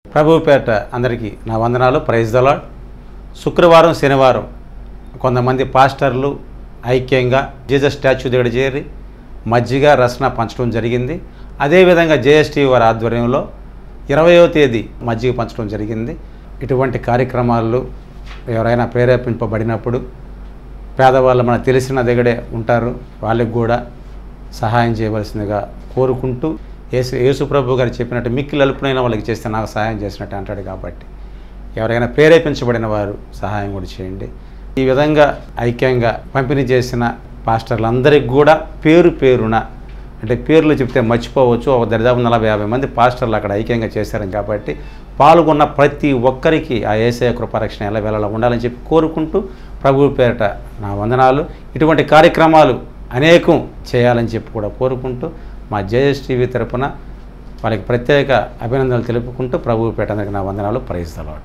ప్రభువుపేట అందరికీ నా వందనాలు. Praise the lord. శుక్రవారం శనివారం కొంతమంది పాస్టర్లు ఐక్యంగా జీసస్ స్టాచ్యూ దగ్గర చేరి మజ్జిగ రసన పంచడం జరిగింది. అదేవిధంగా జేఎస్టీ వారి ఆధ్వర్యంలో 20వ తేదీ మజ్జిగ పంచడం జరిగింది. ఇటువంటి కార్యక్రమాలు ఎవరైనా ప్రేరేపింపబడినప్పుడు పేదవాళ్ళు మనకు తెలిసిన దగ్గరే ఉంటారు, వాళ్ళకి కూడా సహాయం చేయవలసిందిగా కోరుకుంటూ యేసు ప్రభు గారు చెప్పినట్టు మిక్కిలి అల్పునైన వాళ్ళకి చేస్తే నాకు సహాయం చేసినట్టు అంటాడు. కాబట్టి ఎవరైనా ప్రేరేపించబడిన వారు సహాయం కూడా చేయండి. ఈ విధంగా ఐక్యంగా పంపిణీ చేసిన పాస్టర్లందరికీ కూడా పేరు పేరున, అంటే పేర్లు చెప్తే మర్చిపోవచ్చు, ఒక దరిదాపు 40-50 మంది పాస్టర్లు అక్కడ ఐక్యంగా చేశారని. కాబట్టి పాల్గొన్న ప్రతి ఒక్కరికి ఆ యేసయ్య కృపారక్షణ ఎలా వేళలా ఉండాలని చెప్పి కోరుకుంటూ ప్రభువు పేరిట నా వందనాలు. ఇటువంటి కార్యక్రమాలు అనేకం చేయాలని చెప్పి కూడా కోరుకుంటూ మా జేఎస్ టీవీ తరపున వాళ్ళకి ప్రత్యేక అభినందనలు తెలుపుకుంటూ ప్రభువు పేట అందరికీ నా వందనాలు. Praise the lord.